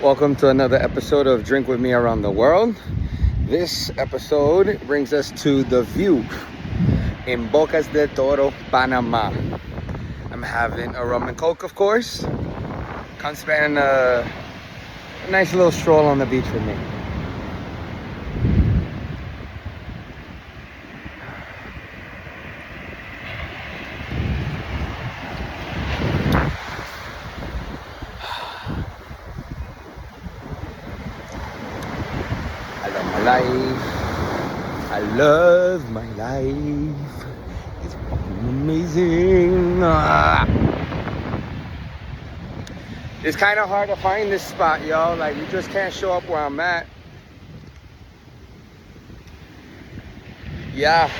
Welcome to another episode of Drink With Me Around the World. This episode brings us to The View in Bocas del Toro, Panama. I'm having a rum and coke, of course. Come spend a nice little stroll on the beach with me. I love my life. It's fucking amazing. It's kind of hard to find this spot, y'all. Like, you just can't show up where I'm at. Yeah.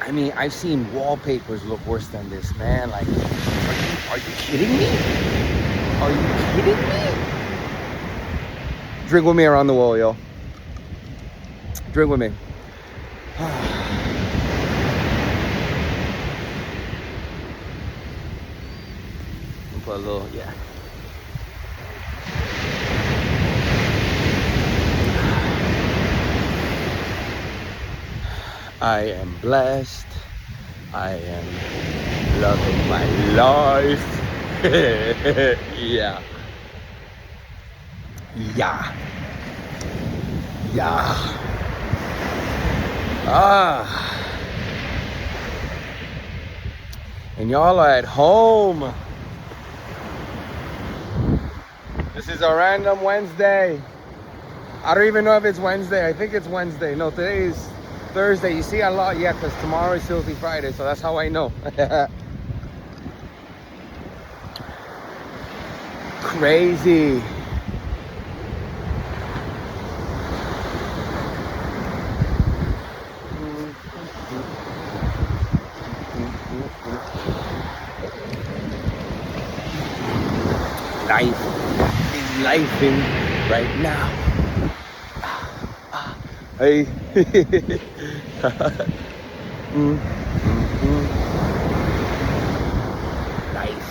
I mean, I've seen wallpapers look worse than this, man. Like, are you kidding me? Are you kidding me? Drink with me around the wall, yo. Drink with me. Put a little, yeah. I am blessed. I am loving my life. Yeah. Yeah. Yeah. And y'all are at home. This is a random Wednesday. I don't even know if it's Wednesday. I think it's Wednesday. No, today is Thursday. You see a lot? Yeah, because tomorrow is Filthy Friday. So that's how I know. Crazy. Life is lifing right now. Hey. Life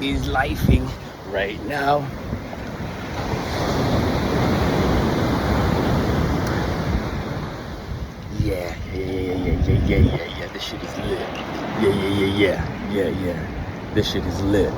is lifing right now. Yeah. This shit is lit. Yeah. This shit is lit.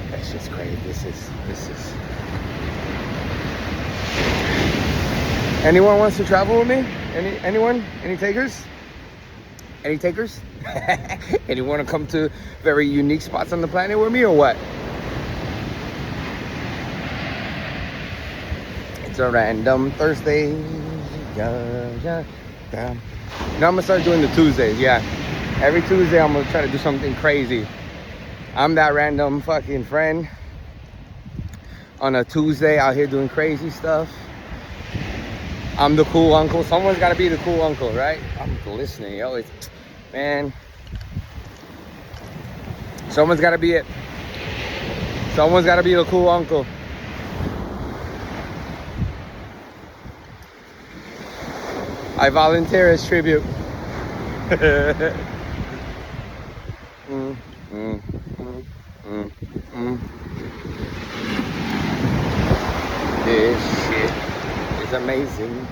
That's just crazy. This is. Anyone wants to travel with me? Anyone? Any takers? Any takers? Anyone want to come to very unique spots on the planet with me or what? It's a random Thursday. Yeah. You know, I'm gonna start doing the Tuesdays. Yeah, every Tuesday I'm gonna try to do something crazy. I'm that random fucking friend on a Tuesday out here doing crazy stuff. I'm the cool uncle. Someone's got to be the cool uncle, right? I'm listening, yo. Man, someone's got to be it. Someone's got to be the cool uncle. I volunteer as tribute. This shit is amazing.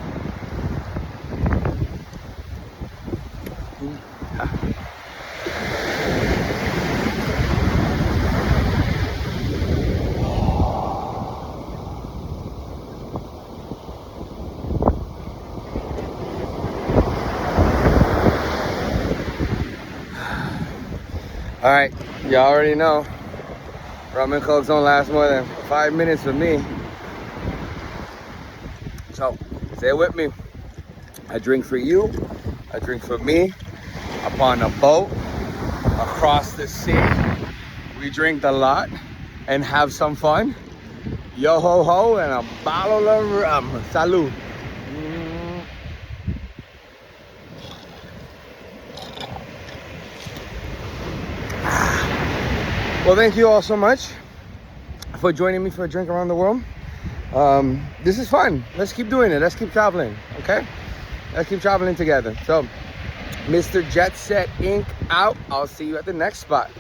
All right, you already know. Rum and cokes don't last more than 5 minutes with me. So, stay with me. I drink for you. I drink for me. Upon a boat across the sea. We drink a lot and have some fun. Yo ho ho and a bottle of rum. Salud. Well, thank you all so much for joining me for a drink around the world. This is fun. Let's keep doing it. Let's keep traveling, okay? Let's keep traveling together. So, Mr. Jet Set Inc. out. I'll see you at the next spot.